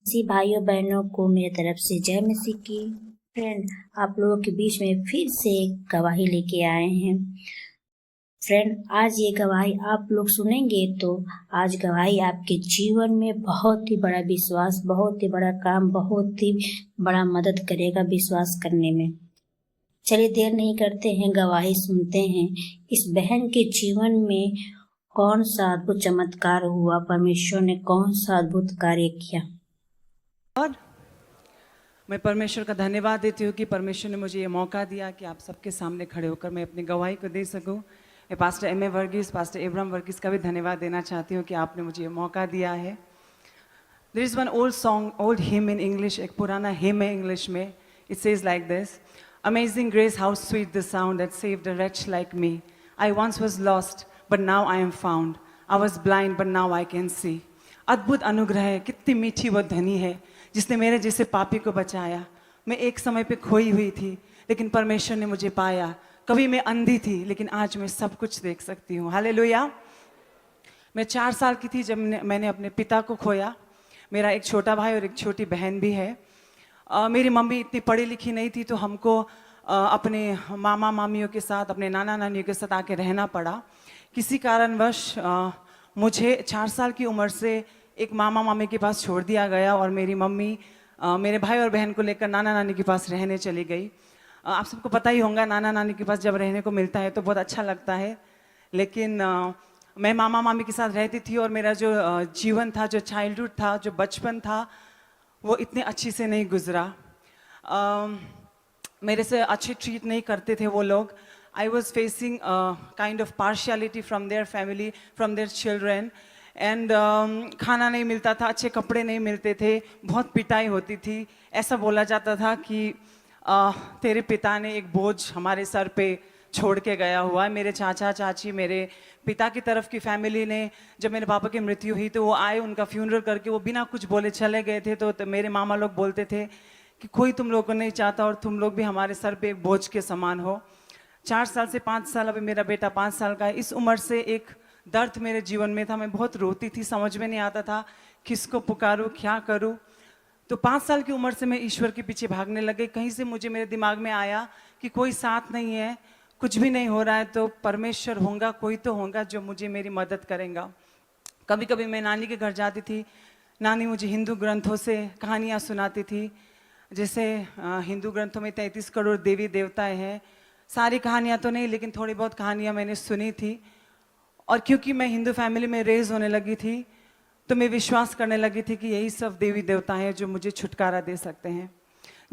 सभी भाइयों बहनों को मेरी तरफ से जय मसीह की। फ्रेंड, आप लोगों के बीच में फिर से एक गवाही लेके आए हैं। फ्रेंड, आज ये गवाही आप लोग सुनेंगे तो आज गवाही आपके जीवन में बहुत ही बड़ा विश्वास, बहुत ही बड़ा काम, बहुत ही बड़ा मदद करेगा विश्वास करने में। चलिए देर नहीं करते हैं, गवाही सुनते हैं। इस बहन के जीवन में कौन सा अद्भुत चमत्कार हुआ, परमेश्वर ने कौन सा अद्भुत कार्य किया। और मैं परमेश्वर का धन्यवाद देती हूँ कि परमेश्वर ने मुझे ये मौका दिया कि आप सबके सामने खड़े होकर मैं अपनी गवाही को दे सकूँ। मैं pastor M A Varghese, pastor Abraham Varghese का भी धन्यवाद देना चाहती हूँ कि आपने मुझे ये मौका दिया है। There is one old song, old hymn in English, एक पुराना हिम है इंग्लिश में। It says like this: amazing grace, how sweet the sound that saved a wretch like me. I once was lost, but now I am found. I was blind, but now I can see. अद्भुत अनुग्रह है, कितनी मीठी वो ध्वनि है जिसने मेरे जैसे पापी को बचाया। मैं एक समय पे खोई हुई थी, लेकिन परमेश्वर ने मुझे पाया। कभी मैं अंधी थी, लेकिन आज मैं सब कुछ देख सकती हूँ। हालेलुया। मैं 4 साल की थी जब मैंने अपने पिता को खोया। मेरा एक छोटा भाई और एक छोटी बहन भी है। मेरी मम्मी इतनी पढ़ी लिखी नहीं थी, तो हमको अपने मामा मामियों के साथ, अपने नाना नानियों के साथ आके रहना पड़ा। किसी कारणवश मुझे 4 साल की उम्र से एक मामा मामी के पास छोड़ दिया गया और मेरी मम्मी मेरे भाई और बहन को लेकर नाना नानी के पास रहने चली गई। आप सबको पता ही होगा, नाना नानी के पास जब रहने को मिलता है तो बहुत अच्छा लगता है। लेकिन मैं मामा मामी के साथ रहती थी और मेरा जो जीवन था, जो चाइल्डहुड था, जो बचपन था, वो इतने अच्छी से नहीं गुजरा। मेरे से अच्छे ट्रीट नहीं करते थे वो लोग। I was facing a kind of partiality from their family, from their children. And खाना नहीं मिलता था, अच्छे कपड़े नहीं मिलते थे, बहुत पिटाई होती थी। ऐसा बोला जाता था कि तेरे पिता ने एक बोझ हमारे सर पे छोड़ के गया हुआ है। मेरे चाचा चाची, मेरे पिता की तरफ की फैमिली ने, जब मेरे पापा की मृत्यु हुई तो वो आए, उनका फ्यूनरल करके वो बिना कुछ बोले चले गए थे। तो मेरे मामा लोग बोलते थे कि कोई तुम लोग को नहीं चाहता और तुम लोग भी हमारे सर पे एक बोझ के समान हो। 4 साल से 5 साल, अभी मेरा बेटा 5 साल का है। इस उम्र से एक दर्द मेरे जीवन में था। मैं बहुत रोती थी, समझ में नहीं आता था किसको पुकारूं, क्या करूं। तो 5 साल की उम्र से मैं ईश्वर के पीछे भागने लग गई। कहीं से मुझे मेरे दिमाग में आया कि कोई साथ नहीं है, कुछ भी नहीं हो रहा है, तो परमेश्वर होगा, कोई तो होगा जो मुझे मेरी मदद करेगा। कभी कभी मैं नानी के घर जाती थी। नानी मुझे हिंदू ग्रंथों से कहानियाँ सुनाती थी। जैसे हिंदू ग्रंथों में 33 करोड़ देवी देवताएं हैं। सारी कहानियाँ तो नहीं, लेकिन थोड़ी बहुत कहानियाँ मैंने सुनी थी। और क्योंकि मैं हिंदू फैमिली में रेज होने लगी थी, तो मैं विश्वास करने लगी थी कि यही सब देवी देवता हैं जो मुझे छुटकारा दे सकते हैं।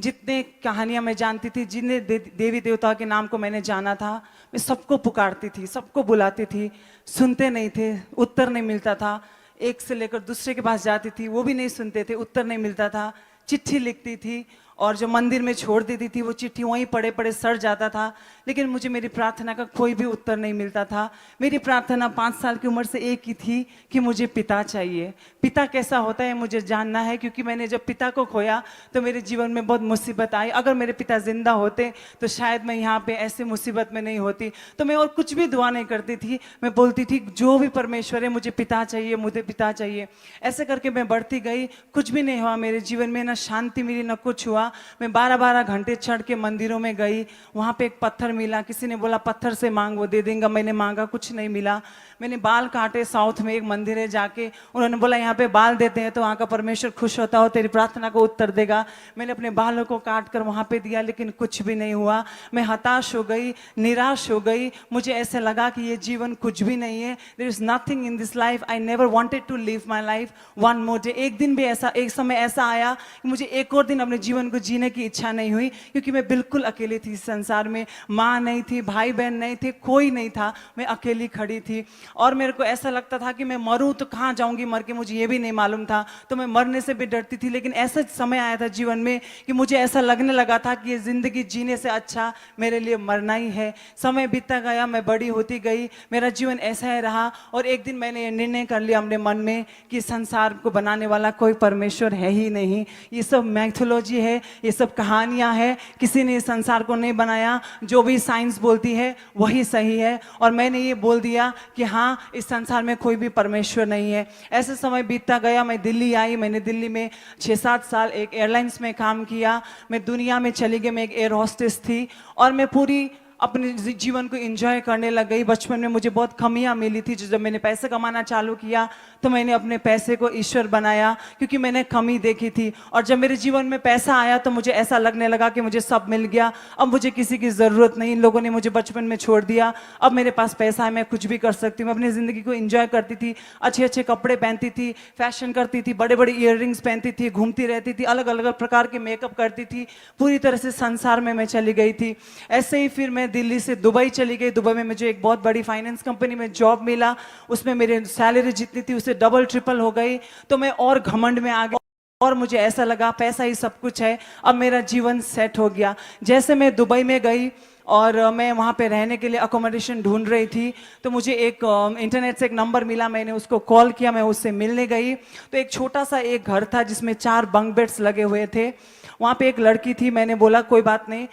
जितने कहानियाँ मैं जानती थी, जितने देवी देवता के नाम को मैंने जाना था, मैं सबको पुकारती थी, सबको बुलाती थी। सुनते नहीं थे, उत्तर नहीं मिलता था। एक से लेकर दूसरे के पास जाती थी, वो भी नहीं सुनते थे, उत्तर नहीं मिलता था। चिट्ठी लिखती थी और जो मंदिर में छोड़ देती थी वो चिट्ठी वहीं पड़े पड़े सड़ जाता था, लेकिन मुझे मेरी प्रार्थना का कोई भी उत्तर नहीं मिलता था। मेरी प्रार्थना 5 साल की उम्र से एक ही थी कि मुझे पिता चाहिए। पिता कैसा होता है मुझे जानना है, क्योंकि मैंने जब पिता को खोया तो मेरे जीवन में बहुत मुसीबत आई। अगर मेरे पिता जिंदा होते तो शायद मैं यहाँ पे ऐसे मुसीबत में नहीं होती। तो मैं और कुछ भी दुआ नहीं करती थी, मैं बोलती थी जो भी परमेश्वर है, मुझे पिता चाहिए, मुझे पिता चाहिए। ऐसे करके मैं बढ़ती गई, कुछ भी नहीं हुआ मेरे जीवन में, ना शांति मिली ना कुछ हुआ। मैं 12-12 घंटे चढ़ के मंदिरों में गई। वहाँ पे एक पत्थर मिला, किसी ने बोला पत्थर से मांग, वो दे देंगे। मैंने मांगा, कुछ नहीं मिला। मैंने बाल काटे, साउथ में एक मंदिर है, जाके उन्होंने बोला यहाँ पे बाल देते हैं तो वहाँ का परमेश्वर खुश होता हो, तेरी प्रार्थना को उत्तर देगा। मैंने अपने बालों को काट कर वहाँ पे दिया, लेकिन कुछ भी नहीं हुआ। मैं हताश हो गई, निराश हो गई। मुझे ऐसे लगा कि ये जीवन कुछ भी नहीं है। There is nothing in this life. I never wanted to live my life one more day. एक दिन भी ऐसा, एक समय ऐसा आया कि मुझे एक और दिन अपने जीवन को जीने की इच्छा नहीं हुई, क्योंकि मैं बिल्कुल अकेली थी। संसार में माँ नहीं थी, भाई बहन नहीं थे, कोई नहीं था। मैं अकेली खड़ी थी और मेरे को ऐसा लगता था कि मैं मरूं तो कहाँ जाऊंगी मर के, मुझे ये भी नहीं मालूम था। तो मैं मरने से भी डरती थी। लेकिन ऐसा समय आया था जीवन में कि मुझे ऐसा लगने लगा था कि ये जिंदगी जीने से अच्छा मेरे लिए मरना ही है। समय बीतता गया, मैं बड़ी होती गई, मेरा जीवन ऐसा ही रहा। और एक दिन मैंने ये निर्णय कर लिया अपने मन में कि संसार को बनाने वाला कोई परमेश्वर है ही नहीं, ये सब मैथोलॉजी है, ये सब कहानियाँ हैं, किसी ने इस संसार को नहीं बनाया, जो भी साइंस बोलती है वही सही है। और मैंने ये बोल दिया कि हाँ, इस संसार में कोई भी परमेश्वर नहीं है। ऐसे समय बीतता गया, मैं दिल्ली आई, मैंने दिल्ली में 6-7 साल एक एयरलाइंस में काम किया, मैं दुनिया में चली गई, मैं एक एयर होस्टेस थी और मैं पूरी अपने जीवन को एंजॉय करने लग गई। बचपन में मुझे बहुत कमियां मिली थी, जब मैंने पैसे कमाना चालू किया तो मैंने अपने पैसे को ईश्वर बनाया, क्योंकि मैंने कमी देखी थी। और जब मेरे जीवन में पैसा आया तो मुझे ऐसा लगने लगा कि मुझे सब मिल गया, अब मुझे किसी की ज़रूरत नहीं, इन लोगों ने मुझे बचपन में छोड़ दिया, अब मेरे पास पैसा है, मैं कुछ भी कर सकती हूँ। मैं अपनी ज़िंदगी को एंजॉय करती थी, अच्छे अच्छे कपड़े पहनती थी, फैशन करती थी, बड़े बड़े ईयररिंग्स पहनती थी, घूमती रहती थी, अलग अलग प्रकार के मेकअप करती थी, पूरी तरह से संसार में मैं चली गई थी। ऐसे ही फिर मैं दिल्ली से दुबई चली गई। दुबई में मुझे एक बहुत बड़ी फाइनेंस कंपनी में जॉब मिला, उसमें मेरी सैलरी जितनी थी उससे डबल ट्रिपल हो गई। तो मैं और घमंड में आ गई और मुझे ऐसा लगा पैसा ही सब कुछ है, अब मेरा जीवन सेट हो गया। जैसे मैं दुबई में गई और मैं वहाँ पे रहने के लिए अकोमोडेशन ढूंढ रही थी, तो मुझे एक इंटरनेट से एक नंबर मिला, मैंने उसको कॉल किया, मैं उससे मिलने गई। तो एक छोटा सा एक घर था जिसमें 4 बंक बेड्स लगे हुए थे। वहाँ पे एक लड़की थी, मैंने बोला कोई बात नहीं,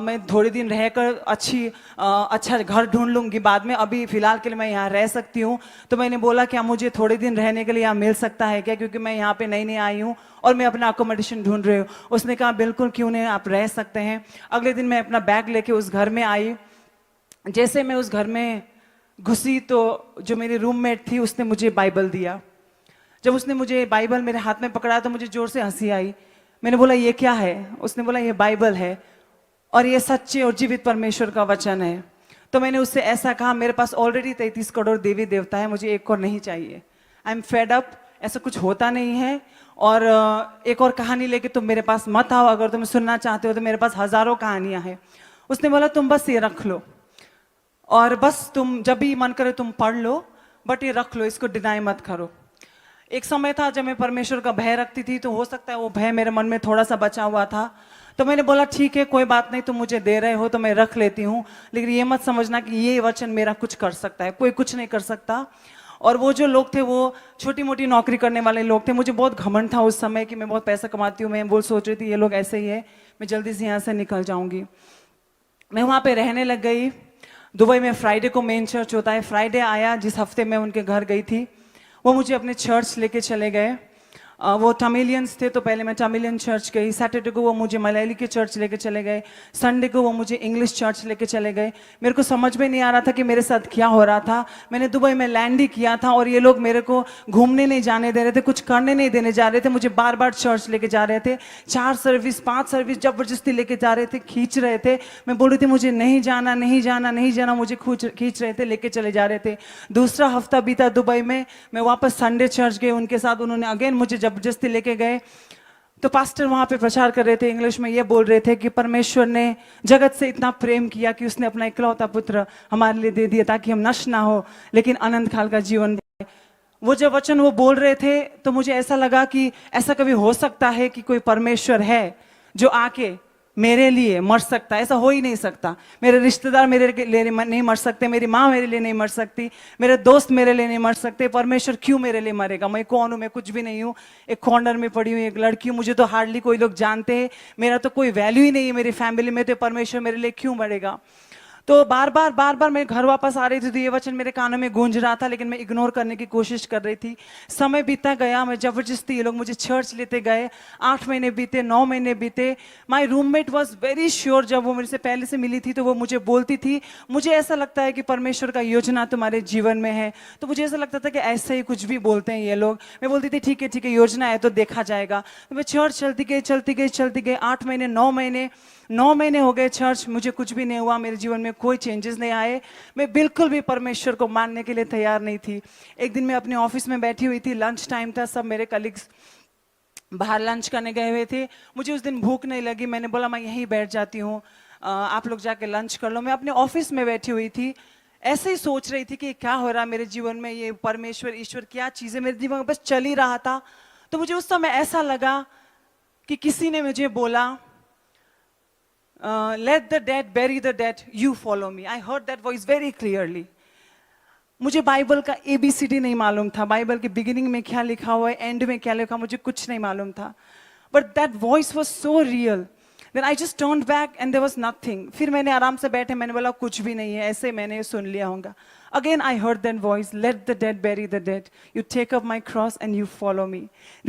मैं थोड़े दिन रहकर अच्छा घर ढूंढ लूँगी बाद में, अभी फ़िलहाल के लिए मैं यहाँ रह सकती हूँ। तो मैंने बोला क्या मुझे थोड़े दिन रहने के लिए यहाँ मिल सकता है क्या, क्योंकि मैं यहाँ पे नई नई आई हूँ और मैं अपना अकोमोडेशन ढूंढ रही हूँ। उसने कहा बिल्कुल, क्यों नहीं, आप रह सकते हैं। अगले दिन मैं अपना बैग लेके उस घर में आई। जैसे मैं उस घर में घुसी तो जो मेरी रूममेट थी उसने मुझे बाइबल दिया। जब उसने मुझे बाइबल मेरे हाथ में पकड़ा तो मुझे जोर से हंसी आई। मैंने बोला ये क्या है? उसने बोला ये बाइबल है और ये सच्चे और जीवित परमेश्वर का वचन है। तो मैंने उससे ऐसा कहा, मेरे पास ऑलरेडी 33 करोड़ देवी देवता है, मुझे एक और नहीं चाहिए, आई एम फेड अप, ऐसा कुछ होता नहीं है और एक और कहानी लेके तुम मेरे पास मत आओ, अगर तुम सुनना चाहते हो तो मेरे पास हजारों कहानियां हैं। उसने बोला तुम बस ये रख लो और बस तुम जब भी मन करे तुम पढ़ लो, बट ये रख लो, इसको डिनाई मत करो। एक समय था जब मैं परमेश्वर का भय रखती थी, तो हो सकता है वो भय मेरे मन में थोड़ा सा बचा हुआ था। तो मैंने बोला ठीक है, कोई बात नहीं, तुम मुझे दे रहे हो तो मैं रख लेती हूँ, लेकिन ये मत समझना कि ये वचन मेरा कुछ कर सकता है, कोई कुछ नहीं कर सकता। और वो जो लोग थे वो छोटी मोटी नौकरी करने वाले लोग थे। मुझे बहुत घमंड था उस समय कि मैं बहुत पैसा कमाती हूँ। मैं वो सोच रही थी ये लोग ऐसे ही है, मैं जल्दी से यहाँ से निकल जाऊंगी। मैं वहाँ पे रहने लग गई। दुबई में फ्राइडे को मेन चर्च होता है। फ्राइडे आया, जिस हफ्ते मैं उनके घर गई थी, वो मुझे अपने चर्च लेके चले गए। वो तमिलियंस थे तो पहले मैं तमिलियन चर्च गई। सैटरडे को वो मुझे मलयाली के चर्च लेके चले गए। संडे को वो मुझे इंग्लिश चर्च लेके चले गए। मेरे को समझ में नहीं आ रहा था कि मेरे साथ क्या हो रहा था। मैंने दुबई में लैंड ही किया था और ये लोग मेरे को घूमने नहीं जाने दे रहे थे, कुछ करने नहीं देने जा रहे थे, मुझे बार बार चर्च लेके जा रहे थे। 4 सर्विस 5 सर्विस जबरदस्ती लेके जा रहे थे, खींच रहे थे। मैं बोल रही थी मुझे नहीं जाना नहीं जाना नहीं जाना, मुझे खींच रहे थे, लेके चले जा रहे थे। दूसरा हफ्ता बीता दुबई में, मैं वापस संडे चर्च गई उनके साथ। उन्होंने अगेन मुझे जबरदस्ती लेके गए। तो पास्टर वहां पे प्रचार कर रहे थे, इंग्लिश में ये बोल रहे थे कि परमेश्वर ने जगत से इतना प्रेम किया कि उसने अपना इकलौता पुत्र हमारे लिए दे दिया ताकि हम नष्ट ना हो लेकिन अनंत काल का जीवन पाए। वो जब वचन वो बोल रहे थे तो मुझे ऐसा लगा कि ऐसा कभी हो सकता है कि कोई परमेश्वर है जो आके मेरे लिए मर सकता है? ऐसा हो ही नहीं सकता। मेरे रिश्तेदार मेरे लिए नहीं मर सकते, मेरी माँ मेरे लिए नहीं मर सकती, मेरे दोस्त मेरे लिए नहीं मर सकते, परमेश्वर क्यों मेरे लिए मरेगा? मैं कौन हूँ? मैं कुछ भी नहीं हूँ, एक कॉर्नर में पड़ी हुई एक लड़की हूँ, मुझे तो हार्डली कोई लोग जानते हैं, मेरा तो कोई वैल्यू ही नहीं है मेरी फैमिली में, तो परमेश्वर मेरे लिए क्यों मरेगा? तो बार बार मैं घर वापस आ रही थी तो ये वचन मेरे कानों में गूंज रहा था, लेकिन मैं इग्नोर करने की कोशिश कर रही थी। समय बीता गया, मैं जबरदस्ती, ये लोग मुझे चर्च लेते गए। 8 महीने बीते, 9 महीने बीते। माई रूममेट वॉज वेरी श्योर, जब वो मेरे से पहले से मिली थी तो वो मुझे बोलती थी मुझे ऐसा लगता है कि परमेश्वर का योजना तुम्हारे जीवन में है। तो मुझे ऐसा लगता था कि ऐसे ही कुछ भी बोलते हैं ये लोग। मैं बोलती थी ठीक है योजना है तो देखा जाएगा। तो मैं चर्च चलती गई 8 महीने 9 महीने हो गए चर्च, मुझे कुछ भी नहीं हुआ, मेरे जीवन में कोई चेंजेस नहीं आए। मैं बिल्कुल भी परमेश्वर को मानने के लिए तैयार नहीं थी। एक दिन मैं अपने ऑफिस में बैठी हुई थी, लंच टाइम था, सब मेरे कलीग्स बाहर लंच करने गए हुए थे। मुझे उस दिन भूख नहीं लगी, मैंने बोला मैं यहीं बैठ जाती हूँ, आप लोग जाके लंच कर लो। मैं अपने ऑफिस में बैठी हुई थी, ऐसे ही सोच रही थी कि क्या हो रहा है मेरे जीवन में, ये परमेश्वर ईश्वर क्या चीज़ है मेरे जीवन में, बस चल ही रहा था। तो मुझे उस समय ऐसा लगा कि किसी ने मुझे बोला let the dead bury the dead, you follow me. I heard that voice very clearly. मुझे बाइबल का ABCD नहीं मालूम था, बाइबल के बिगिनिंग में क्या लिखा हुआ है, एंड में क्या लिखा, मुझे कुछ नहीं मालूम था। but that voice was so real. Then I just turned back and there was nothing. फिर मैंने आराम से बैठे, मैंने बोला कुछ भी नहीं है, ऐसे मैंने सुन लिया होगा. Again I heard that voice, let the dead bury the dead. You take up my cross and you follow me.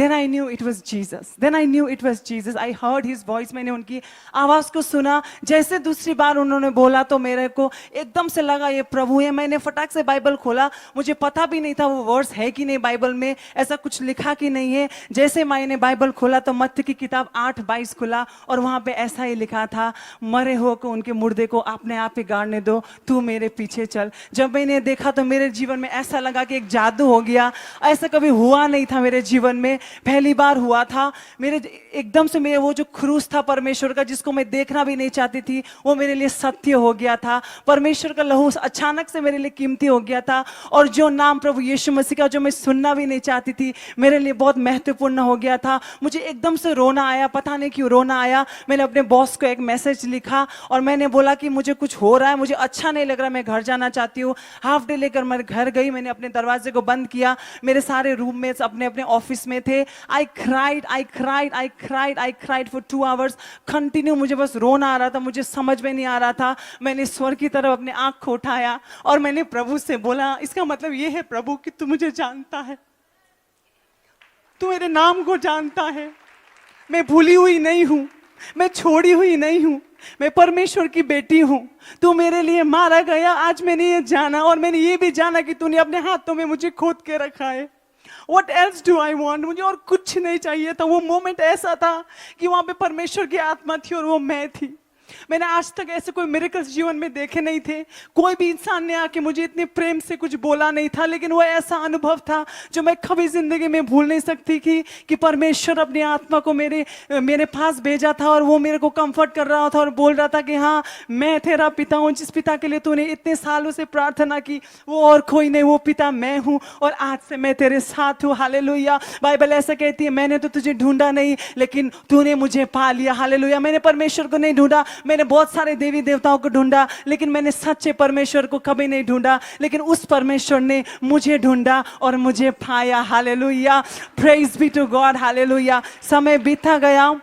Then I knew it was Jesus. Then I knew it was Jesus. I heard his voice. मैंने उनकी आवाज़ को सुना. जैसे दूसरी बार उन्होंने बोला तो मेरे को एकदम से लगा ये प्रभु है. मैंने फटाक से बाइबल खोला. मुझे पता भी नहीं था वो वर्ड्स है कि नहीं बाइबल में, ऐसा कुछ लिखा कि नहीं है. जैसे मैंने बाइबल खोला तो मत्ती की किताब 8:22 खुला और वहाँ पे ऐसा ही लिखा था, मरे हो को उनके मुर्दे को अपने आप ही गाड़ने दो, तू मेरे पीछे चल. जब मैंने देखा तो मेरे जीवन में ऐसा लगा कि एक जादू हो गया. ऐसा कभी हुआ नहीं था मेरे जीवन में, पहली बार हुआ था. मेरे एकदम से मेरे वो जो क्रूस था परमेश्वर का, जिसको मैं देखना भी नहीं चाहती थी, वो मेरे लिए सत्य हो गया था. परमेश्वर का लहू अचानक से मेरे लिए कीमती हो गया था. और जो नाम प्रभु यीशु मसीह का जो मैं सुनना भी नहीं चाहती थी, मेरे लिए बहुत महत्वपूर्ण हो गया था. मुझे एकदम से रोना आया, पता नहीं क्यों रोना आया. मैंने अपने बॉस को एक मैसेज लिखा और मैंने बोला कि मुझे कुछ हो रहा है, मुझे अच्छा नहीं लग रहा, मैं घर जाना चाहती हूँ. हाफ डे लेकर मैं घर गई. मैंने अपने दरवाजे को बंद किया. मेरे सारे रूममेट्स अपने अपने ऑफिस में थे. I cried for 2 hours continue. मुझे बस रोना आ रहा था, मुझे समझ में नहीं आ रहा था. मैंने स्वर की तरफ अपने आंख को उठाया और मैंने प्रभु से बोला, इसका मतलब ये है प्रभु कि तू मुझे जानता है, तू मेरे नाम को जानता है. मैं भूली हुई नहीं हूं, मैं छोड़ी हुई नहीं हूं, मैं परमेश्वर की बेटी हूं. तू मेरे लिए मारा गया, आज मैंने ये जाना और मैंने ये भी जाना कि तूने अपने हाथों में मुझे खोद के रखा है. What else do I want? मुझे और कुछ नहीं चाहिए था. वो मोमेंट ऐसा था कि वहां पे परमेश्वर की आत्मा थी और वो मैं थी. मैंने आज तक ऐसे कोई मिरेकल्स जीवन में देखे नहीं थे. कोई भी इंसान ने आके मुझे इतने प्रेम से कुछ बोला नहीं था, लेकिन वो ऐसा अनुभव था जो मैं कभी जिंदगी में भूल नहीं सकती थी कि परमेश्वर अपनी आत्मा को मेरे पास भेजा था और वो मेरे को कंफर्ट कर रहा था और बोल रहा था कि हाँ, मैं तेरा पिता हूँ. जिस पिता के लिए तूने इतने सालों से प्रार्थना की, वो और कोई नहीं, वो पिता मैं हूँ और आज से मैं तेरे साथ हूँ. हालेलुया. बाइबल ऐसा कहती है, मैंने तो तुझे ढूंढा नहीं, लेकिन तूने मुझे पा लिया. हालेलुया. मैंने परमेश्वर को नहीं ढूंढा, मैंने बहुत सारे देवी देवताओं को ढूंढा, लेकिन मैंने सच्चे परमेश्वर को कभी नहीं ढूंढा. लेकिन उस परमेश्वर ने मुझे ढूंढा और मुझे पाया. Hallelujah. Praise be to God. Hallelujah. समय बीता गया,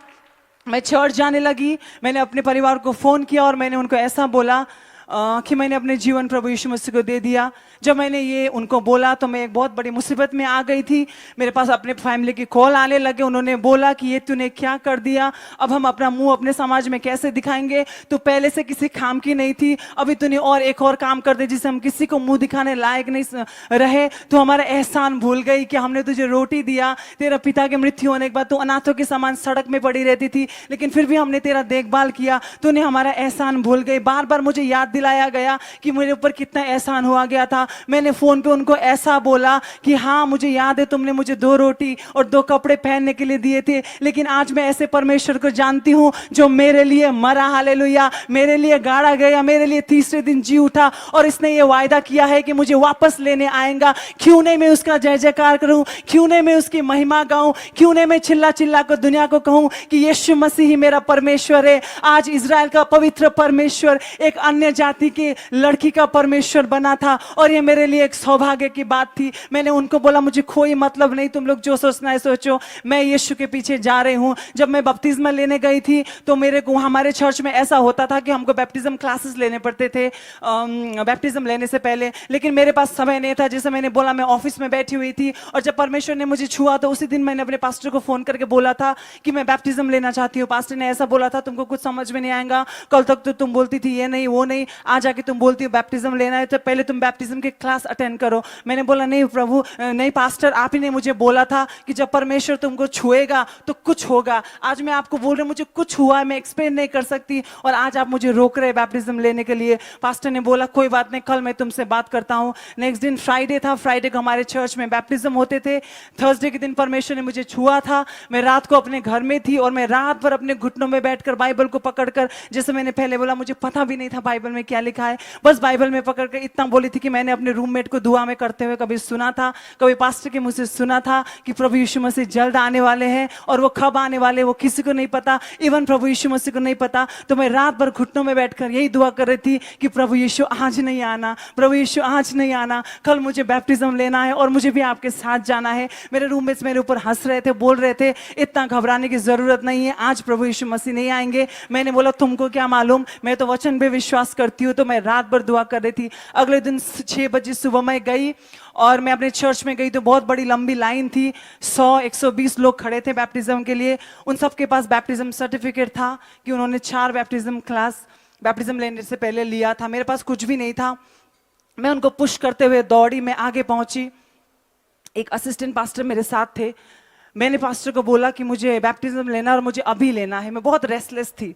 मैं चर्च जाने लगी. मैंने अपने परिवार को फोन किया और मैंने उनको ऐसा बोला कि मैंने अपने जीवन प्रभु यीशु मसीह को दे दिया. जब मैंने ये उनको बोला तो मैं एक बहुत बड़ी मुसीबत में आ गई थी. मेरे पास अपने फैमिली की कॉल आने लगे. उन्होंने बोला कि ये तूने क्या कर दिया, अब हम अपना मुंह अपने समाज में कैसे दिखाएंगे, तू पहले से किसी काम की नहीं थी, अभी तूने और एक और काम कर दे जिससे हम किसी को मुंह दिखाने लायक नहीं रहे. तो हमारा एहसान भूल गई कि हमने तुझे रोटी दिया. तेरा पिता की मृत्यु होने के बाद तू अनाथों के समान सड़क में पड़ी रहती थी, लेकिन फिर भी हमने तेरा देखभाल किया. तूने हमारा एहसान भूल गई. बार बार मुझे याद दिलाया गया कि मेरे ऊपर कितना एहसान हुआ गया था. मैंने फोन पे उनको ऐसा बोला कि हाँ, मुझे याद है तुमने मुझे 2 रोटी और 2 कपड़े पहनने के लिए दिए थे, लेकिन आज मैं ऐसे परमेश्वर को जानती हूँ जो मेरे लिए मरा. हालेलुया. मेरे लिए गाड़ा गया, मेरे लिए तीसरे दिन जी उठा और इसने ये वायदा किया है कि मुझे वापस लेने आएगा. क्यों नहीं मैं उसका जय जयकार करूं, क्यों नहीं मैं उसकी महिमा गाऊं, क्यों नहीं मैं चिल्ला चिल्ला को दुनिया को कहूं कि यीशु मसीह ही मेरा परमेश्वर है. आज इजराइल का पवित्र परमेश्वर एक अन्य जाति के लड़की का परमेश्वर बना था और ये मेरे लिए एक सौभाग्य की बात थी. मैंने उनको बोला, मुझे कोई मतलब नहीं, तुम लोग जो सोचना है सोचो, मैं यीशु के पीछे जा रही हूँ. जब मैं बपतिस्मा लेने गई थी तो मेरे को हमारे चर्च में ऐसा होता था कि हमको बैप्टिज्म क्लासेस लेने पड़ते थे बैप्टिज्म लेने से पहले, लेकिन मेरे पास समय नहीं था. जैसे मैंने बोला, मैं ऑफिस में बैठी हुई थी और जब परमेश्वर ने मुझे छुआ तो उसी दिन मैंने अपने पास्टर को फोन करके बोला था कि मैं बैप्टिज्म लेना चाहती हूँ. पास्टर ने ऐसा बोला था, तुमको कुछ समझ में नहीं आएगा, कल तक तो तुम बोलती थी ये नहीं वो नहीं, आज जाके तुम बोलती हो बैप्टिज्म लेना है, तो पहले तुम बैप्टिज्म के क्लास अटेंड करो. मैंने बोला, नहीं प्रभु, नहीं पास्टर, आप ही ने मुझे बोला था कि जब परमेश्वर तुमको छुएगा तो कुछ होगा. आज मैं आपको बोल रही हूँ, मुझे कुछ हुआ है, मैं एक्सप्लेन नहीं कर सकती और आज आप मुझे रोक रहे बैप्टिज्म लेने के लिए. पास्टर ने बोला, कोई बात नहीं, कल मैं तुमसे बात करता हूँ. नेक्स्ट दिन फ्राइडे था. फ्राइडे को हमारे चर्च में बैप्टिज्म होते थे. थर्सडे के दिन परमेश्वर ने मुझे छुआ था. मैं रात को अपने घर में थी और मैं रात भर अपने घुटनों में बैठकर बाइबल को पकड़कर, जैसे मैंने पहले बोला, मुझे पता भी नहीं था बाइबल में क्या लिखा है, बस बाइबल में पकड़कर इतना बोली थी कि मैंने अपने रूममेट को दुआ में करते हुए कभी सुना था, कभी पास्टर के मुंह से सुना था कि प्रभु यीशु मसीह जल्द आने वाले हैं, और वो कब आने वाले वो किसी को नहीं पता, इवन प्रभु यीशु मसीह को नहीं पता। तो मैं रात भर घुटनों में बैठकर यही दुआ कर रही थी कि प्रभु यीशु आज नहीं आना, प्रभु यीशु आज नहीं आना, कल मुझे बैप्टिज्म लेना है और मुझे भी आपके साथ जाना है। मेरे रूममेट्स मेरे ऊपर हंस रहे थे, बोल रहे थे इतना घबराने की जरूरत नहीं है, आज प्रभु यीशु मसीह नहीं आएंगे। मैंने बोला तुमको क्या मालूम, मैं तो वचन पे विश्वास करती हूँ। तो मैं रात भर दुआ कर रही थी। अगले दिन 6 बजे सुबह मैं गई और मैं अपने चर्च में गई तो बहुत बड़ी लंबी लाइन थी, 100-120 लोग खड़े थे बैप्टिज्म के लिए। उन सब के पास बैप्टिज्म सर्टिफिकेट था कि उन्होंने 4 बैप्टिज्म लेने से पहले लिया था। मेरे पास कुछ भी नहीं था। मैं उनको पुश करते हुए दौड़ी, मैं आगे पहुंची। एक असिस्टेंट पास्टर मेरे साथ थे। मैंने पास्टर को बोला कि मुझे बैप्टिज्म लेना और मुझे अभी लेना है। मैं बहुत रेस्टलेस थी।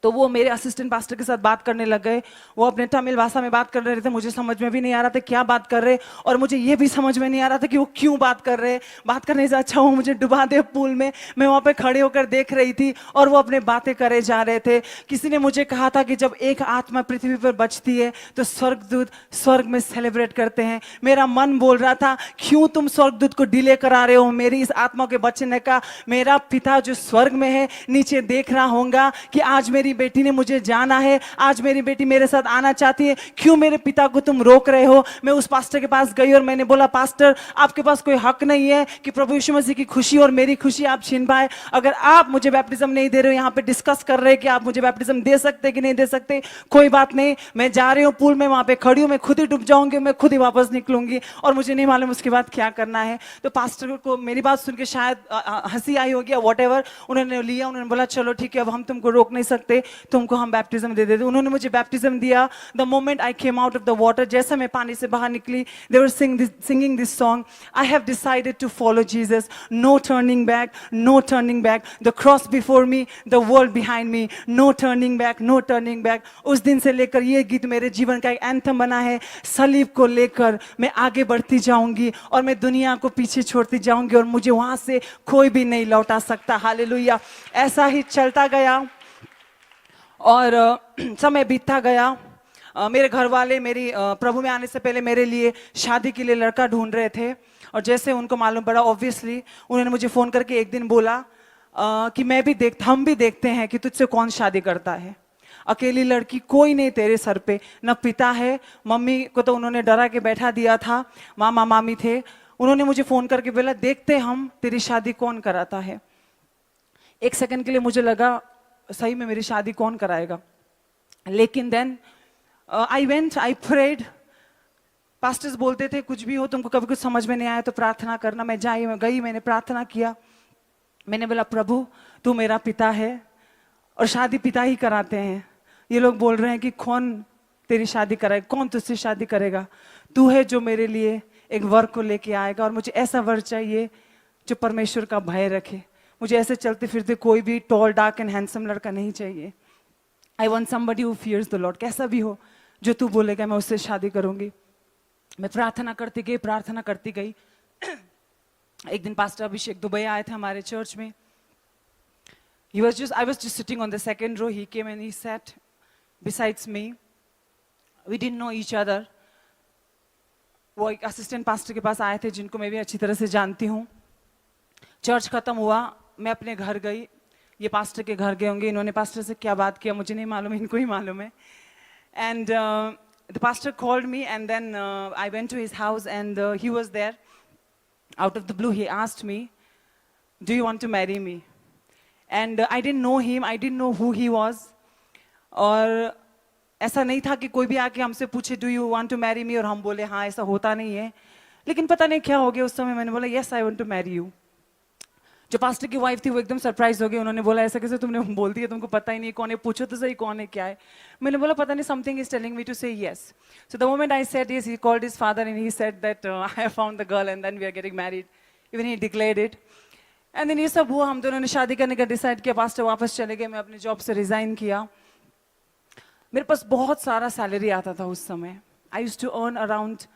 तो वो मेरे असिस्टेंट पास्टर के साथ बात करने लग गए। वो अपने तमिल भाषा में बात कर रहे थे, मुझे समझ में भी नहीं आ रहा था क्या बात कर रहे, और मुझे ये भी समझ में नहीं आ रहा था कि वो क्यों बात कर रहे। बात करने से अच्छा वो मुझे डुबा दे पूल में। मैं वहाँ पे खड़े होकर देख रही थी और वो अपने बातें करे जा रहे थे। किसी ने मुझे कहा था कि जब एक आत्मा पृथ्वी पर बचती है तो स्वर्गदूत स्वर्ग में सेलिब्रेट करते हैं। मेरा मन बोल रहा था क्यों तुम स्वर्गदूत को डिले करा रहे हो मेरी इस आत्मा के बचने का। मेरा पिता जो स्वर्ग में है नीचे देख रहा होगा कि आज मेरी बेटी ने मुझे जाना है, आज मेरी बेटी मेरे साथ आना चाहती है, क्यों मेरे पिता को तुम रोक रहे हो। मैं उस पास्टर के पास गई और मैंने बोला पास्टर आपके पास कोई हक नहीं है कि प्रभु यीशु मसीह की खुशी और मेरी खुशी आप छीन पाए। अगर आप मुझे बैप्टिज्म नहीं दे रहे हो, यहाँ पे डिस्कस कर रहे हैं कि आप मुझे बैप्टिज्म दे सकते कि नहीं दे सकते, कोई बात नहीं, मैं जा रही हूँ पूल में, वहां पे खड़ी हूँ, मैं खुद ही डूब जाऊंगी, मैं खुद ही वापस निकलूंगी और मुझे नहीं मालूम उसके बाद क्या करना है। तो पास्टर को मेरी बात सुन के शायद हंसी आई होगी या वॉटेवर, उन्होंने लिया, उन्होंने बोला चलो ठीक है अब हम तुमको रोक नहीं सकते, तुमको हम बैप्टिज्म दे देते। उन्होंने मुझे बैप्टिज्म दिया। The moment I came out of the water, जैसे मैं पानी से बाहर निकली, they were singing this song, I have decided to follow Jesus, no turning back, no turning back, the cross before me, the world behind me, no turning back, no turning back. उस दिन से लेकर ये गीत मेरे जीवन का एक एंथम बना है। सलीब को लेकर मैं आगे बढ़ती जाऊंगी और मैं दुनिया को पीछे छोड़ती जाऊंगी और मुझे वहां से कोई भी नहीं लौटा सकता। हालेलुया। ऐसा ही चलता गया और समय बीतता गया। मेरे घर वाले मेरी प्रभु में आने से पहले मेरे लिए शादी के लिए लड़का ढूंढ रहे थे, और जैसे उनको मालूम पड़ा ऑब्वियसली उन्होंने मुझे फ़ोन करके एक दिन बोला कि हम भी देखते हैं कि तुझसे कौन शादी करता है। अकेली लड़की, कोई नहीं तेरे सर पे, न पिता है, मम्मी को तो उन्होंने डरा के बैठा दिया था, मामा मामी थे। उन्होंने मुझे फ़ोन करके बोला देखते हम तेरी शादी कौन कराता है। एक सेकंड के लिए मुझे लगा सही में मेरी शादी कौन कराएगा, लेकिन then I went, I prayed. Pastors बोलते थे कुछ भी हो, तुमको कभी कुछ समझ में नहीं आया तो प्रार्थना करना। मैं गई, मैंने प्रार्थना किया। मैंने बोला प्रभु तू मेरा पिता है और शादी पिता ही कराते हैं। ये लोग बोल रहे हैं कि कौन तेरी शादी कराएगा, कौन तुझसे शादी करेगा, तू है जो मेरे लिए एक वर को लेके आएगा, और मुझे ऐसा वर चाहिए जो परमेश्वर का भय रखे। मुझे ऐसे चलते फिरते कोई भी टॉल डार्क एंड हैंडसम लड़का नहीं चाहिए। I want somebody who fears the Lord. कैसा भी हो, जो तू बोलेगा मैं उससे शादी करूंगी। मैं प्रार्थना करती गई। एक दिन पास्टर अभिषेक दुबई आए थे हमारे चर्च में। I was just sitting on the second row. He came and he sat besides me. We didn't know each other. वो एक असिस्टेंट पास्टर के पास आए थे जिनको मैं भी अच्छी तरह से जानती हूँ। चर्च खत्म हुआ, मैं अपने घर गई। ये पास्टर के घर गए होंगे, इन्होंने पास्टर से क्या बात किया मुझे नहीं मालूम, इनको ही मालूम है। And the pastor called me, and then I went to his house, and he was there. Out of the blue, he asked me, "Do you want to marry me?" And I didn't know him, I didn't know who he was. और ऐसा नहीं था कि कोई भी आके हमसे पूछे "Do you want to marry me?" और हम बोले हाँ, ऐसा होता नहीं है। लेकिन पता नहीं क्या हो गया उस समय, मैंने बोला "Yes, I want to marry you." जो पास्टर की वाइफ थी वो एकदम सरप्राइज हो गई। उन्होंने बोला ऐसा कैसे तुमने बोल दिया, तुमको पता ही नहीं कौन है, पूछो तो सही कौन है क्या है। मैंने बोला पता नहीं, something is telling me to say yes. So the moment I said yes, he called his father and he said that I have found the girl and then we are getting married. Even he declared it. And then ये सब हुआ, हम दोनों ने शादी करने का decide किया। पास्टर वापस चले गए, मैं अपने जॉब से रिजाइन किया। मेरे पास बहुत सारा सैलरी आता था उस समय। I used to earn around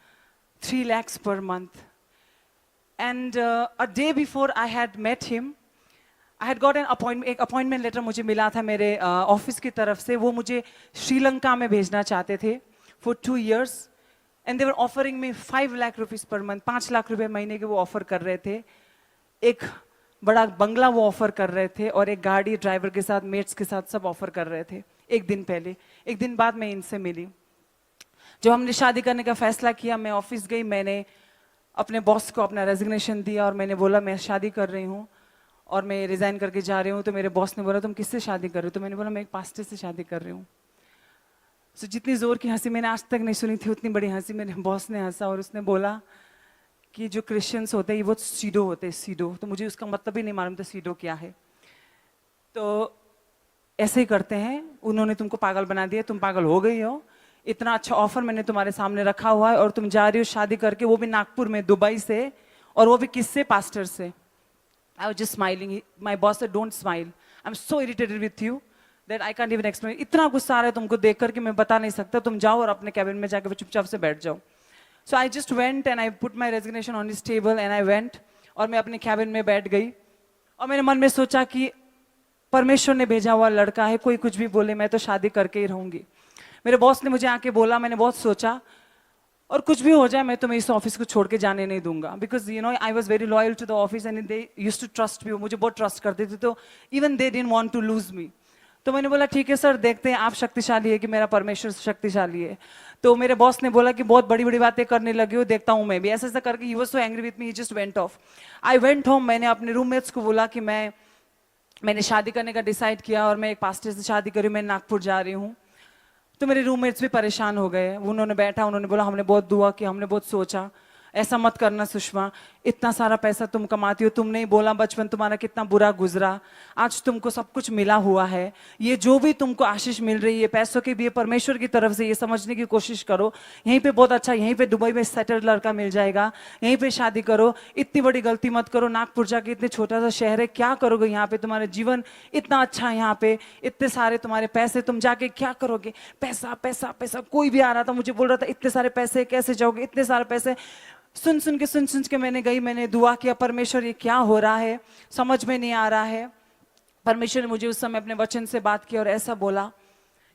3 lakhs per month. And a day before I had met him, I had got an appointment. एक अपॉइंटमेंट लेटर मुझे मिला था मेरे ऑफिस की तरफ से। वो मुझे श्रीलंका में भेजना चाहते थे for 2 years. And they were offering me 5 lakh rupees per month, 5 lakh रुपए महीने के वो ऑफर कर रहे थे। एक बड़ा बंगला वो ऑफर कर रहे थे और एक गाड़ी ड्राइवर के साथ, मेट्स के साथ सब ऑफर कर रहे थे। एक दिन पहले, एक दिन बाद मैं इनसे मिली। जब हमने शादी करने का फैसला किया, मैं ऑफिस गई, मैंने अपने बॉस को अपना रेजिग्नेशन दिया और मैंने बोला मैं शादी कर रही हूँ और मैं रिजाइन करके जा रही हूँ। तो मेरे बॉस ने बोला तुम किससे शादी कर रहे हो? तो मैंने बोला मैं एक पास्टर से शादी कर रही हूँ। तो जितनी जोर की हंसी मैंने आज तक नहीं सुनी थी, उतनी बड़ी हंसी मेरे बॉस ने हंसा और उसने बोला कि जो क्रिश्चियंस होते हैं वो सीडो होते हैं, सीडो। तो मुझे उसका मतलब ही नहीं मालूम था सीडो क्या है। तो ऐसे ही करते हैं, उन्होंने तुमको पागल बना दिया, तुम पागल हो गई हो। इतना अच्छा ऑफर मैंने तुम्हारे सामने रखा हुआ है और तुम जा रही हो शादी करके, वो भी नागपुर में, दुबई से, और वो भी किससे? पास्टर से। I was just smiling. My boss said don't smile, I am so irritated with you that I can't even explain. इतना गुस्सा आ रहा है तुमको देख करके, मैं बता नहीं सकता। तुम जाओ और अपने कैबिन में जाकर चुपचाप से बैठ जाओ। So I just went and I put my resignation on this table and I went, और मैं अपने कैबिन में बैठ गई और मैंने मन में सोचा कि परमेश्वर ने भेजा हुआ लड़का है, कोई कुछ भी बोले मैं तो शादी करके ही रहूंगी। मेरे बॉस ने मुझे आके बोला, मैंने बहुत सोचा, और कुछ भी हो जाए मैं तुम्हें इस ऑफिस को छोड़ के जाने नहीं दूंगा, because you know I was very loyal to the office and they used to trust me. मुझे बहुत ट्रस्ट करते थे, तो even they didn't want to lose me. तो मैंने बोला ठीक है सर, देखते हैं आप शक्तिशाली है कि मेरा परमेश्वर शक्तिशाली है। तो मेरे बॉस ने बोला कि बहुत बड़ी बड़ी बातें करने लगी हो, देखता हूं मैं भी। ऐसा ऐसा करके he was so angry with me, he just went of. I went home. मैंने अपने रूममेट्स को बोला कि मैंने शादी करने का डिसाइड किया और मैं एक पास्टर से शादी करी, मैं नागपुर जा रही हूँ। तो मेरे रूममेट्स भी परेशान हो गए। उन्होंने बैठा, उन्होंने बोला हमने बहुत दुआ की, हमने बहुत सोचा, ऐसा मत करना सुषमा, इतना सारा पैसा तुम कमाती हो, तुमने ही बोला बचपन तुम्हारा कितना बुरा गुजरा, आज तुमको सब कुछ मिला हुआ है, ये जो भी तुमको आशीष मिल रही है पैसों की भी है, परमेश्वर की तरफ से, ये समझने की कोशिश करो। यहीं पे बहुत अच्छा, यहीं पे दुबई में सेटल्ड लड़का मिल जाएगा, यहीं पे शादी करो, इतनी बड़ी गलती मत करो। नागपुर जाके, इतने छोटा सा शहर है, क्या करोगे यहाँ पे? तुम्हारा जीवन इतना अच्छा है यहाँ पे, इतने सारे तुम्हारे पैसे, तुम जाके क्या करोगे? पैसा पैसा पैसा। कोई भी आ रहा था मुझे बोल रहा था इतने सारे पैसे कैसे जाओगे, इतने सारे पैसे। सुन सुन के मैंने गई, मैंने दुआ किया, परमेश्वर ये क्या हो रहा है, समझ में नहीं आ रहा है। परमेश्वर ने मुझे उस समय अपने वचन से बात की और ऐसा बोला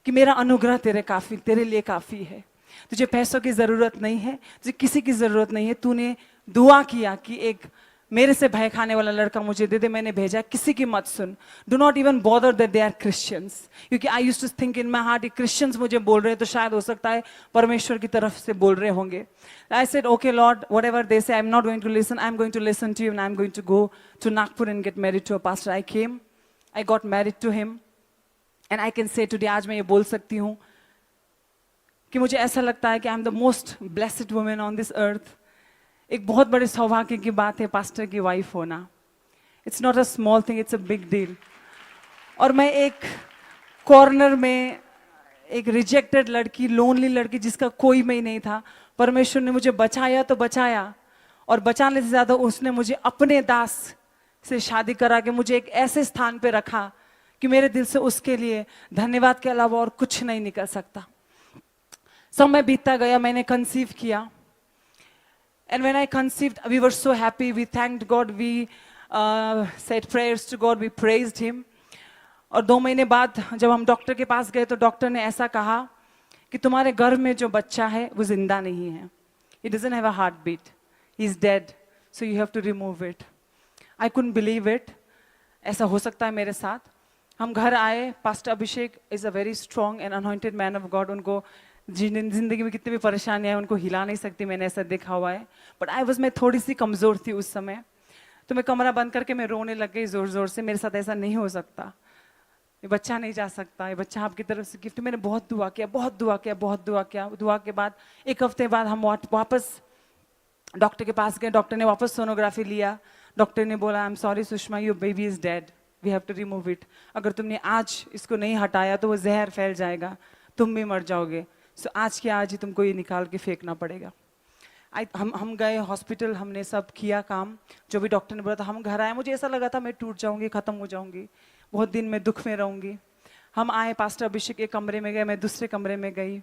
कि मेरा अनुग्रह तेरे लिए काफी है। तुझे पैसों की जरूरत नहीं है, तुझे किसी की जरूरत नहीं है। तूने दुआ किया कि एक मेरे से भय खाने वाला लड़का मुझे दे दे, मैंने भेजा। किसी की मत सुन। Do not even bother that they are Christians, क्योंकि I used to think in my heart, Christians मुझे बोल रहे हैं तो शायद हो सकता है परमेश्वर की तरफ से बोल रहे होंगे। I said okay Lord, whatever they say I am not going to listen, I am going to listen to you and I am going to go to Nagpur and get married to a pastor. I came, I got married to him and I can say today, आज मैं ये बोल सकती हूँ कि मुझे ऐसा लगता है कि I am the most blessed woman on this earth. एक बहुत बड़े सौभाग्य की बात है पास्टर की वाइफ होना। It's not a small thing, it's a big deal. और मैं एक कॉर्नर में एक रिजेक्टेड लड़की, लोनली लड़की जिसका कोई में ही नहीं था, परमेश्वर ने मुझे बचाया तो बचाया, और बचाने से ज्यादा उसने मुझे अपने दास से शादी करा के मुझे एक ऐसे स्थान पे रखा कि मेरे दिल से उसके लिए धन्यवाद के अलावा और कुछ नहीं निकल सकता। समय बीतता गया, मैंने कंसीव किया। And when I conceived, we were so happy. We thanked God. We said prayers to God. We praised Him. और 2 महीने बाद जब हम डॉक्टर के पास गए तो डॉक्टर ने ऐसा कहा कि तुम्हारे गर्भ में जो बच्चा है वो जिंदा नहीं है. He doesn't have a heartbeat. He's dead. So you have to remove it. I couldn't believe it. ऐसा हो सकता है मेरे साथ. हम घर आए. Pastor Abhishek is a very strong and anointed man of God. उनको जिंदगी में कितनी भी परेशानी है उनको हिला नहीं सकती, मैंने ऐसा देखा हुआ है. बट मैं थोड़ी सी कमजोर थी उस समय, तो मैं कमरा बंद करके मैं रोने लग गई जोर जोर से. मेरे साथ ऐसा नहीं हो सकता, ये बच्चा नहीं जा सकता, ये बच्चा आपकी तरफ से गिफ्ट. मैंने बहुत दुआ किया, बहुत दुआ किया, बहुत दुआ किया. दुआ के बाद 1 हफ्ते बाद हम वापस डॉक्टर के पास गए. डॉक्टर ने वापस सोनोग्राफी लिया. डॉक्टर ने बोला I am sorry Sushma, your baby is dead, we have to remove it. अगर तुमने आज इसको नहीं हटाया तो वो जहर फैल जाएगा, तुम भी मर जाओगे. सो आज के आज ही तुमको ये निकाल के फेंकना पड़ेगा. हम गए हॉस्पिटल, हमने सब किया काम जो भी डॉक्टर ने बोला था. हम घर आए, मुझे ऐसा लगा था मैं टूट जाऊंगी, खत्म हो जाऊंगी, बहुत दिन में दुख में रहूंगी. हम आए, पास्टर अभिषेक के कमरे में गए, मैं दूसरे कमरे में गई.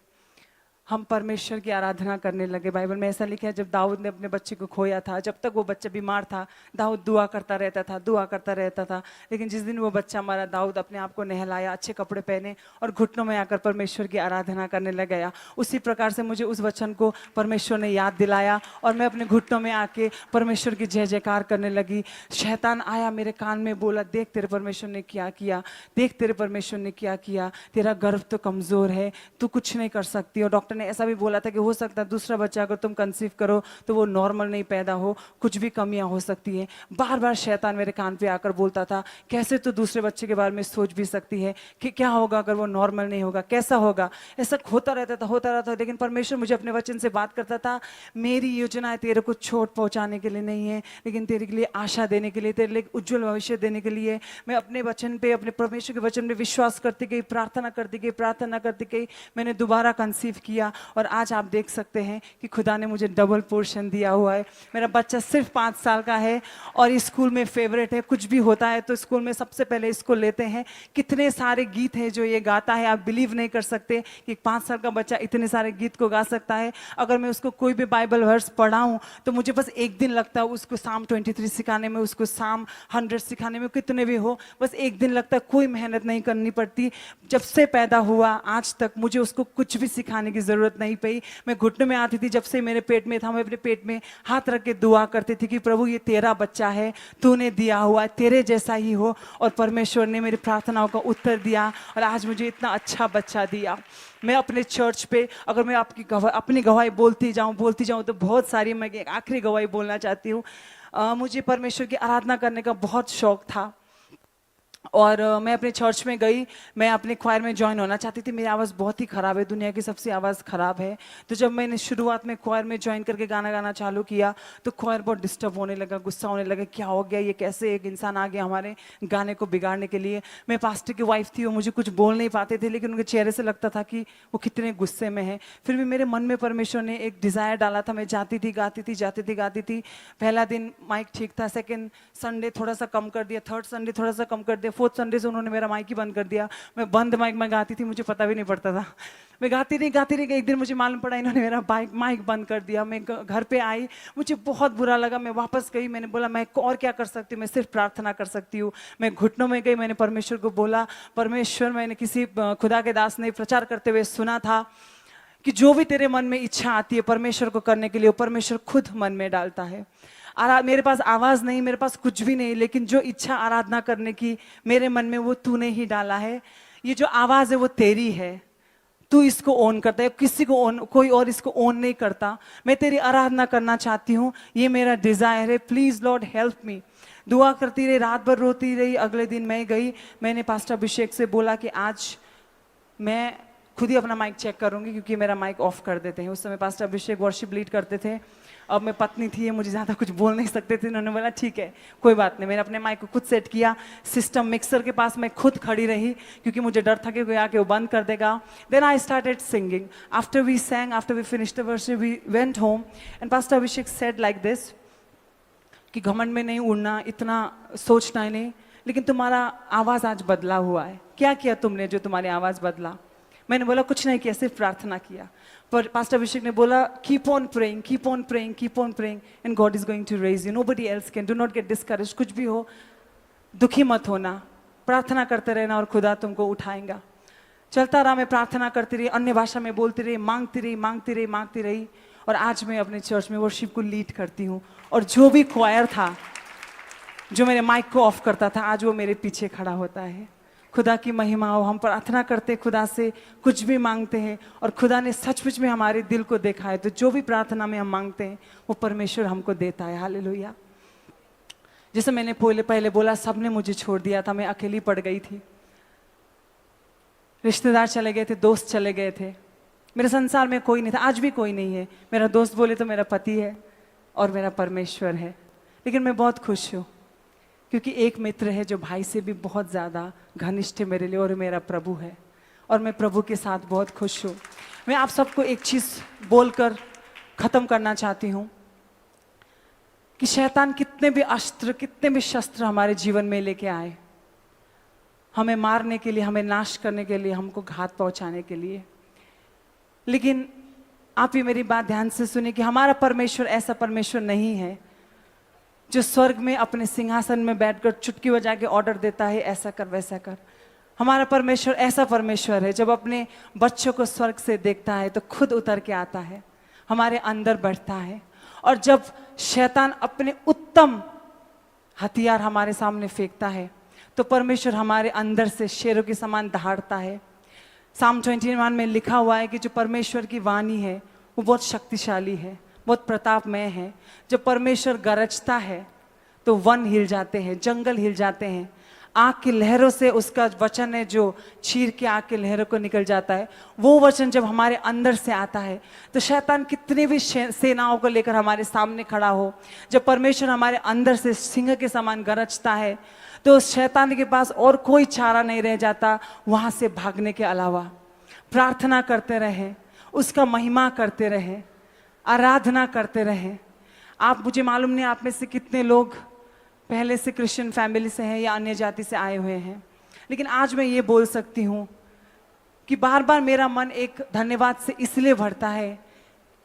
हम परमेश्वर की आराधना करने लगे। बाइबल में ऐसा लिखा है, जब दाऊद ने अपने बच्चे को खोया था, जब तक वो बच्चा बीमार था, दाऊद दुआ करता रहता था। लेकिन जिस दिन वो बच्चा मरा, दाऊद अपने आप को नहलाया, अच्छे कपड़े पहने और घुटनों में आकर परमेश्वर की आराधना करने लग गया। उसी प्रकार से मुझे उस वचन को परमेश्वर ने याद दिलाया और मैं अपने घुटनों में आके परमेश्वर की जय जयकार करने लगी। शैतान आया मेरे कान में, बोला, देख तेरे परमेश्वर ने क्या किया, देख तेरे परमेश्वर ने क्या किया, तेरा गर्भ तो कमजोर है, तू कुछ नहीं कर सकती। और डॉक्टर ने ऐसा भी बोला था कि हो सकता है दूसरा बच्चा अगर तुम कंसीव करो तो वो नॉर्मल नहीं पैदा हो, कुछ भी कमियां हो सकती हैं। बार बार शैतान मेरे कान पे आकर बोलता था, कैसे तू दूसरे बच्चे के बारे में सोच भी सकती है कि क्या होगा अगर वो नॉर्मल नहीं होगा, कैसा होगा। ऐसा होता रहता था। लेकिन परमेश्वर मुझे अपने वचन से बात करता था, मेरी योजना तेरे को चोट पहुंचाने के लिए नहीं है, लेकिन तेरे के लिए आशा देने के लिए, तेरे लिए उज्जवल भविष्य देने के लिए। मैं अपने वचन पे, अपने परमेश्वर के वचन पे विश्वास करती गई, प्रार्थना करती गई। मैंने दोबारा कंसीव किया और आज आप देख सकते हैं कि खुदा ने मुझे डबल पोर्शन दिया हुआ है। मेरा बच्चा सिर्फ 5 साल का है और स्कूल में फेवरेट है। कुछ भी होता है तो स्कूल में सबसे पहले इसको लेते हैं। कितने सारे गीत हैं जो ये गाता है, आप बिलीव नहीं कर सकते कि 5 साल का बच्चा इतने सारे गीत को गा सकता है। अगर मैं उसको कोई भी बाइबल वर्स पढ़ाऊं तो मुझे बस एक दिन लगता है उसको साम 23 सिखाने में, उसको साम 100 सिखाने में, कितने भी हो, बस एक दिन लगता है। कोई मेहनत नहीं करनी पड़ती। जब से पैदा हुआ आज तक मुझे उसको कुछ भी सिखाने की जरूरत नहीं पड़ी। मैं घुटने में आती थी, जब से मेरे पेट में था, मैं अपने पेट में हाथ रख के दुआ करती थी कि प्रभु ये तेरा बच्चा है, तूने दिया हुआ है, तेरे जैसा ही हो। और परमेश्वर ने मेरी प्रार्थनाओं का उत्तर दिया और आज मुझे इतना अच्छा बच्चा दिया। मैं अपने चर्च पे, अगर मैं अपनी गवाही बोलती जाऊं तो बहुत सारी, मैं एक आखिरी गवाही बोलना चाहती हूँ। मुझे परमेश्वर की आराधना करने का बहुत शौक था और मैं अपने चर्च में गई। मैं अपने क्वायर में ज्वाइन होना चाहती थी। मेरी आवाज़ बहुत ही ख़राब है, दुनिया की सबसे आवाज़ ख़राब है। तो जब मैंने शुरुआत में क्वायर में ज्वाइन करके गाना गाना चालू किया तो क्वायर बहुत डिस्टर्ब होने लगा, गुस्सा होने लगा, क्या हो गया, ये कैसे एक इंसान आ गया हमारे गाने को बिगाड़ने के लिए। मैं पास्टर की वाइफ थी, वो मुझे कुछ बोल नहीं पाते थे, लेकिन उनके चेहरे से लगता था कि वो कितने गुस्से में हैं। फिर भी मेरे मन में परमेश्वर ने एक डिज़ायर डाला था। मैं जाती थी, गाती थी। पहला दिन माइक ठीक था, सेकेंड संडे थोड़ा सा कम कर दिया, थर्ड संडे थोड़ा सा कम कर दिया, फोर्थ संडे से उन्होंने मेरा माइक ही बंद कर दिया। मैं बंद माइक में गाती थी, मुझे पता भी नहीं पड़ता था। मैं गाती रही। एक दिन मुझे मालूम पड़ा इन्होंने मेरा माइक बंद कर दिया। मैं घर पे आई, मुझे बहुत बुरा लगा। मैं वापस गई, मैंने बोला मैं और क्या कर सकती हूँ, मैं सिर्फ प्रार्थना कर सकती हूँ। मैं घुटनों में गई, मैंने परमेश्वर को बोला, परमेश्वर, मैंने किसी खुदा के दास ने प्रचार करते हुए सुना था कि जो भी तेरे मन में इच्छा आती है परमेश्वर को करने के लिए, परमेश्वर खुद मन में डालता है। मेरे पास आवाज़ नहीं, मेरे पास कुछ भी नहीं, लेकिन जो इच्छा आराधना करने की मेरे मन में, वो तूने ही डाला है। ये जो आवाज़ है वो तेरी है, तू इसको ओन करता है, किसी को ओन, कोई और इसको ओन नहीं करता। मैं तेरी आराधना करना चाहती हूँ, ये मेरा डिज़ायर है, प्लीज़ लॉर्ड हेल्प मी। दुआ करती रही, रात भर रोती रही। अगले दिन मैं गई, मैंने पास्टर अभिषेक से बोला कि आज मैं खुद ही अपना माइक चेक करूंगी, क्योंकि मेरा माइक ऑफ कर देते हैं। उस समय पास्टर अभिषेक वर्शिप लीड करते थे। अब मैं पत्नी थी, ये मुझे ज़्यादा कुछ बोल नहीं सकते थे। उन्होंने बोला ठीक है, कोई बात नहीं। मैंने अपने माइक को खुद सेट किया, सिस्टम मिक्सर के पास मैं खुद खड़ी रही, क्योंकि मुझे डर था कि कोई आके वो बंद कर देगा। Then I started singing. After we sang, after we finished the worship, we went home and Pastor Abhishek said like this कि घमंड में नहीं उड़ना, इतना सोचना ही नहीं, लेकिन तुम्हारा आवाज़ आज बदला हुआ है। क्या किया तुमने जो तुम्हारी आवाज़ बदला? मैंने बोला कुछ नहीं किया, सिर्फ प्रार्थना किया। पर पास्टर अभिषेक ने बोला keep on praying, keep on praying, keep on praying and God is going to raise you, nobody else can, do not get discourage. कुछ भी हो, दुखी मत होना, प्रार्थना करते रहना और खुदा तुमको उठाएगा। चलता रहा, मैं प्रार्थना करती रही, अन्य भाषा में बोलती रही, मांगती रही। और आज मैं अपने चर्च में वर्शिप को लीड करती हूँ। और जो भी क्वायर था जो मेरे माइक को ऑफ करता था, आज वो मेरे पीछे खड़ा होता है। खुदा की महिमा हो। हम प्रार्थना करते हैं, खुदा से कुछ भी मांगते हैं और खुदा ने सचमुच में हमारे दिल को देखा है। तो जो भी प्रार्थना में हम मांगते हैं वो परमेश्वर हमको देता है। हालेलुया। जैसे मैंने पहले बोला, सबने मुझे छोड़ दिया था, मैं अकेली पड़ गई थी। रिश्तेदार चले गए थे, दोस्त चले गए थे, मेरे संसार में कोई नहीं था। आज भी कोई नहीं है। मेरा दोस्त बोले तो मेरा पति है और मेरा परमेश्वर है। लेकिन मैं बहुत खुश हूँ, क्योंकि एक मित्र है जो भाई से भी बहुत ज़्यादा घनिष्ठ है मेरे लिए, और मेरा प्रभु है। और मैं प्रभु के साथ बहुत खुश हूँ। मैं आप सबको एक चीज़ बोलकर ख़त्म करना चाहती हूँ कि शैतान कितने भी अस्त्र, कितने भी शस्त्र हमारे जीवन में लेके आए, हमें मारने के लिए, हमें नाश करने के लिए, हमको घात पहुँचाने के लिए, लेकिन आप भी मेरी बात ध्यान से सुने कि हमारा परमेश्वर ऐसा परमेश्वर नहीं है जो स्वर्ग में अपने सिंहासन में बैठकर चुटकी बजा के ऑर्डर देता है, ऐसा कर वैसा कर। हमारा परमेश्वर ऐसा परमेश्वर है जब अपने बच्चों को स्वर्ग से देखता है तो खुद उतर के आता है, हमारे अंदर बढ़ता है। और जब शैतान अपने उत्तम हथियार हमारे सामने फेंकता है तो परमेश्वर हमारे अंदर से शेरों के समान दहाड़ता है। साम 21 में लिखा हुआ है कि जो परमेश्वर की वाणी है वो बहुत शक्तिशाली है, बहुत प्रतापमय है। जब परमेश्वर गरजता है तो वन हिल जाते हैं, जंगल हिल जाते हैं। आग की लहरों से उसका वचन है जो चीर के आग की लहरों को निकल जाता है। वो वचन जब हमारे अंदर से आता है तो शैतान कितनी भी सेनाओं को लेकर हमारे सामने खड़ा हो, जब परमेश्वर हमारे अंदर से सिंह के समान गरजता है तो उस शैतान के पास और कोई चारा नहीं रह जाता वहां से भागने के अलावा। प्रार्थना करते रहें, उसका महिमा करते रहें, आराधना करते रहें। आप, मुझे मालूम नहीं आप में से कितने लोग पहले से क्रिश्चियन फैमिली से हैं या अन्य जाति से आए हुए हैं, लेकिन आज मैं ये बोल सकती हूँ कि बार बार मेरा मन एक धन्यवाद से इसलिए भरता है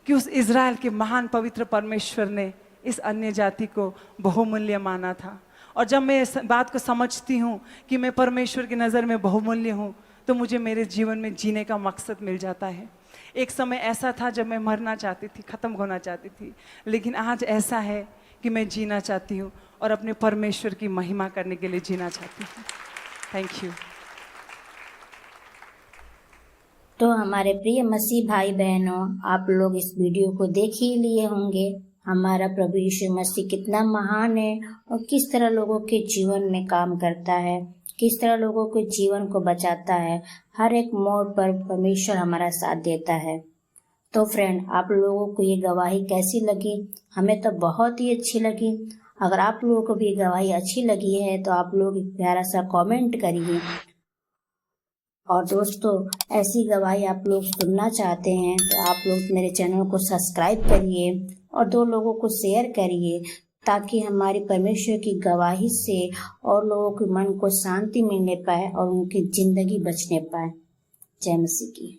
कि उस इज़राइल के महान पवित्र परमेश्वर ने इस अन्य जाति को बहुमूल्य माना था। और जब मैं इस बात को समझती हूँ कि मैं परमेश्वर की नज़र में बहुमूल्य हूँ तो मुझे मेरे जीवन में जीने का मकसद मिल जाता है। एक समय ऐसा था जब मैं मरना चाहती थी, ख़त्म होना चाहती थी, लेकिन आज ऐसा है कि मैं जीना चाहती हूँ और अपने परमेश्वर की महिमा करने के लिए जीना चाहती हूँ। Thank you. तो हमारे प्रिय मसीह भाई बहनों, आप लोग इस वीडियो को देख ही लिए होंगे हमारा प्रभु यीशु मसीह कितना महान है और किस तरह लोगों के जीवन में काम करता है, किस तरह लोगों के जीवन को बचाता है। हर एक मोड़ पर परमेश्वर हमारा साथ देता है। तो फ्रेंड, आप लोगों को ये गवाही कैसी लगी? हमें तो बहुत ही अच्छी लगी। अगर आप लोगों को भी गवाही अच्छी लगी है तो आप लोग एक प्यारा सा कमेंट करिए। और दोस्तों, ऐसी गवाही आप लोग सुनना चाहते हैं तो आप लोग मेरे चैनल को सब्सक्राइब करिए और 2 लोगों को शेयर करिए, ताकि हमारी परमेश्वर की गवाही से और लोगों के मन को शांति मिलने पाए और उनकी जिंदगी बचने पाए। जय मसीह की।